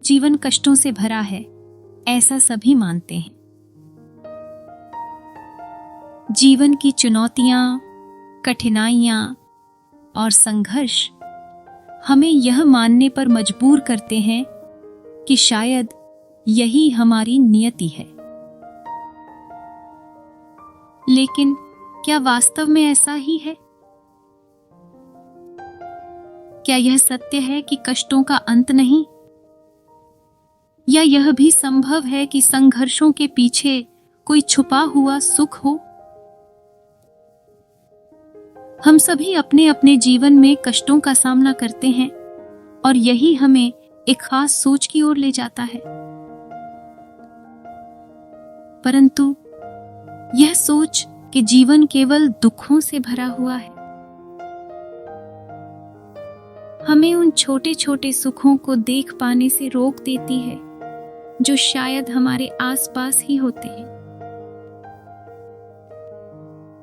जीवन कष्टों से भरा है, ऐसा सभी मानते हैं। जीवन की चुनौतियां, कठिनाइयां और संघर्ष हमें यह मानने पर मजबूर करते हैं कि शायद यही हमारी नियति है। लेकिन क्या वास्तव में ऐसा ही है? क्या यह सत्य है कि कष्टों का अंत नहीं? या यह भी संभव है कि संघर्षों के पीछे कोई छुपा हुआ सुख हो? हम सभी अपने अपने जीवन में कष्टों का सामना करते हैं और यही हमें एक खास सोच की ओर ले जाता है। परंतु यह सोच कि जीवन केवल दुखों से भरा हुआ है, हमें उन छोटे छोटे सुखों को देख पाने से रोक देती है जो शायद हमारे आसपास ही होते हैं।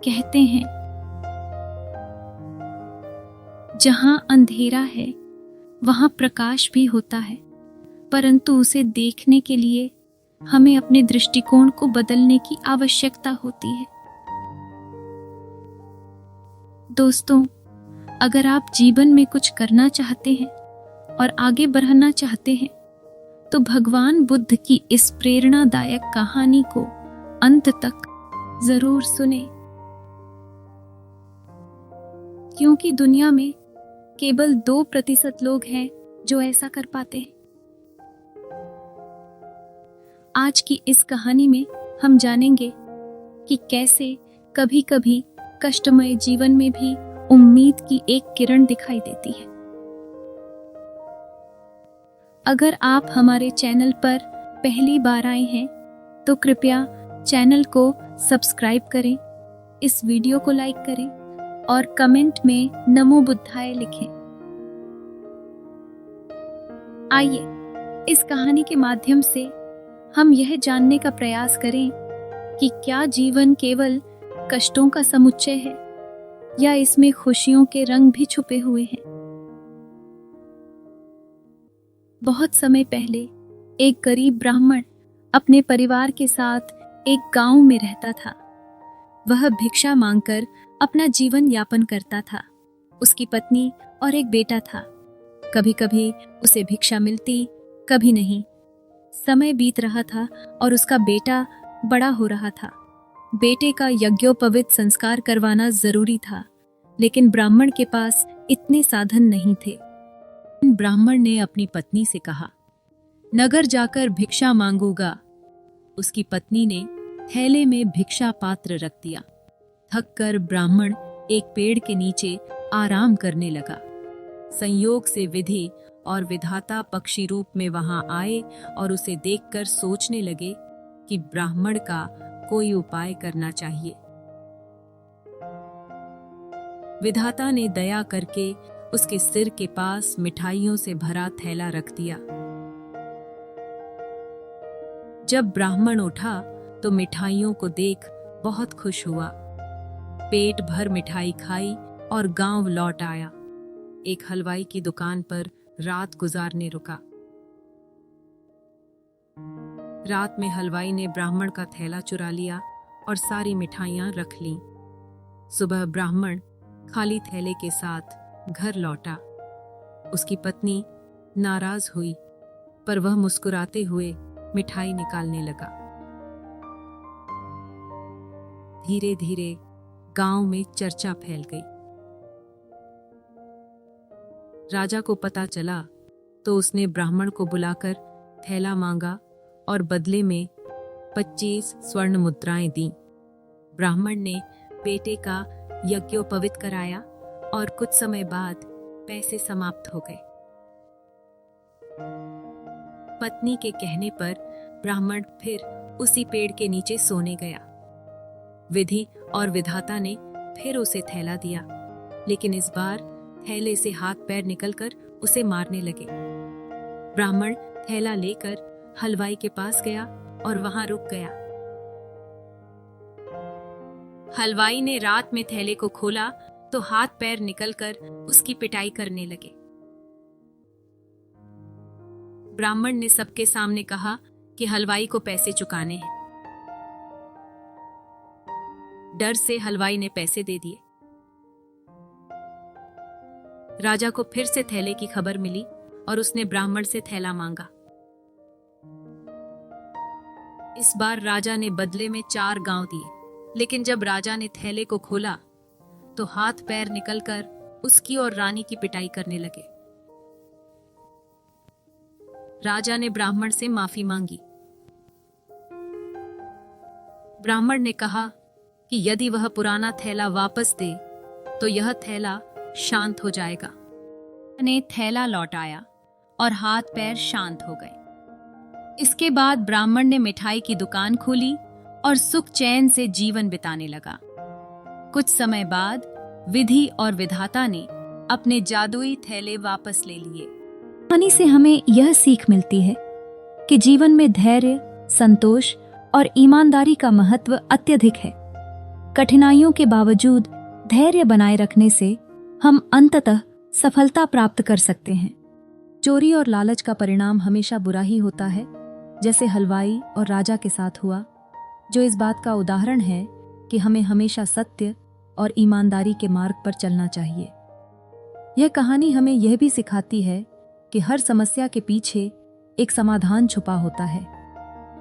कहते हैं, जहां अंधेरा है वहां प्रकाश भी होता है, परंतु उसे देखने के लिए हमें अपने दृष्टिकोण को बदलने की आवश्यकता होती है। दोस्तों, अगर आप जीवन में कुछ करना चाहते हैं और आगे बढ़ना चाहते हैं, तो भगवान बुद्ध की इस प्रेरणादायक कहानी को अंत तक जरूर सुने, क्योंकि दुनिया में केवल 2% लोग हैं जो ऐसा कर पाते हैं। आज की इस कहानी में हम जानेंगे कि कैसे कभी कभी कष्टमय जीवन में भी उम्मीद की एक किरण दिखाई देती है। अगर आप हमारे चैनल पर पहली बार आए हैं तो कृपया चैनल को सब्सक्राइब करें, इस वीडियो को लाइक करें और कमेंट में नमो बुद्धाय लिखें। आइए इस कहानी के माध्यम से हम यह जानने का प्रयास करें कि क्या जीवन केवल कष्टों का समुच्चय है या इसमें खुशियों के रंग भी छुपे हुए हैं। बहुत समय पहले एक गरीब ब्राह्मण अपने परिवार के साथ एक गांव में रहता था। वह भिक्षा मांगकर अपना जीवन यापन करता था। उसकी पत्नी और एक बेटा था। कभी कभी उसे भिक्षा मिलती, कभी नहीं। समय बीत रहा था और उसका बेटा बड़ा हो रहा था। बेटे का यज्ञोपवीत संस्कार करवाना जरूरी था, लेकिन ब्राह्मण के पास इतने साधन नहीं थे। ब्राह्मण ने अपनी पत्नी से कहा, नगर जाकर भिक्षा मांगूंगा। उसकी पत्नी ने थैले में भिक्षा पात्र रख दिया। थककर ब्राह्मण एक पेड़ के नीचे आराम करने लगा। संयोग से विधि और विधाता पक्षी रूप में वहां आए और उसे देखकर सोचने लगे कि ब्राह्मण का कोई उपाय करना चाहिए। विधाता ने दया करके उसके सिर के पास मिठाइयों से भरा थैला रख दिया। जब ब्राह्मण उठा तो मिठाइयों को देख बहुत खुश हुआ। पेट भर मिठाई खाई और गांव लौट आया। एक हलवाई की दुकान पर रात गुजारने रुका। रात में हलवाई ने ब्राह्मण का थैला चुरा लिया और सारी मिठाइयां रख लीं। सुबह ब्राह्मण खाली थैले के साथ घर लौटा। उसकी पत्नी नाराज हुई, पर वह मुस्कुराते हुए मिठाई निकालने लगा। धीरे धीरे गांव में चर्चा फैल गई। राजा को पता चला तो उसने ब्राह्मण को बुलाकर थैला मांगा और बदले में 25 स्वर्ण मुद्राएं दी। ब्राह्मण ने बेटे का यज्ञोपवीत कराया और कुछ समय बाद पैसे समाप्त हो गए। पत्नी के कहने पर ब्राह्मण फिर उसी पेड़ के नीचे सोने गया। विधि और विधाता ने फिर उसे थैला दिया, लेकिन इस बार थैले से हाथ पैर निकलकर उसे मारने लगे। ब्राह्मण थैला लेकर हलवाई के पास गया और वहां रुक गया। हलवाई ने रात में थैले को खोला तो हाथ पैर निकलकर उसकी पिटाई करने लगे। ब्राह्मण ने सबके सामने कहा कि हलवाई को पैसे चुकाने हैं। डर से हलवाई ने पैसे दे दिए। राजा को फिर से थैले की खबर मिली और उसने ब्राह्मण से थैला मांगा। इस बार राजा ने बदले में 4 गांव दिए, लेकिन जब राजा ने थैले को खोला तो हाथ पैर निकलकर उसकी और रानी की पिटाई करने लगे। राजा ने ब्राह्मण से माफी मांगी। ब्राह्मण ने कहा कि यदि वह पुराना थैला वापस दे तो यह थैला शांत हो जाएगा। ने थैला लौटाया और हाथ पैर शांत हो गए। इसके बाद ब्राह्मण ने मिठाई की दुकान खोली और सुख चैन से जीवन बिताने लगा। कुछ समय बाद विधि और विधाता ने अपने जादुई थैले वापस ले लिए। कहानी से हमें यह सीख मिलती है कि जीवन में धैर्य, संतोष और ईमानदारी का महत्व अत्यधिक है। कठिनाइयों के बावजूद धैर्य बनाए रखने से हम अंततः सफलता प्राप्त कर सकते हैं। चोरी और लालच का परिणाम हमेशा बुरा ही होता है, जैसे हलवाई और राजा के साथ हुआ, जो इस बात का उदाहरण है कि हमें हमेशा सत्य और ईमानदारी के मार्ग पर चलना चाहिए। यह कहानी हमें यह भी सिखाती है कि हर समस्या के पीछे एक समाधान छुपा होता है,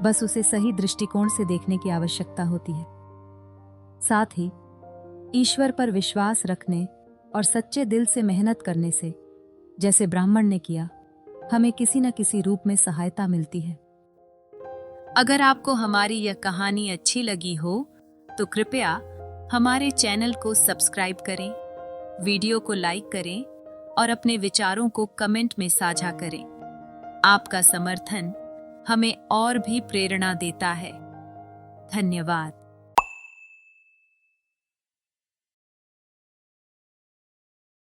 बस उसे सही दृष्टिकोण से देखने की आवश्यकता होती है। साथ ही ईश्वर पर विश्वास रखने और सच्चे दिल से मेहनत करने से, जैसे ब्राह्मण ने किया, हमें किसी न किसी रूप में सहायता मिलती है। अगर आपको हमारी यह कहानी अच्छी लगी हो तो कृपया हमारे चैनल को सब्सक्राइब करें, वीडियो को लाइक करें और अपने विचारों को कमेंट में साझा करें। आपका समर्थन हमें और भी प्रेरणा देता है। धन्यवाद।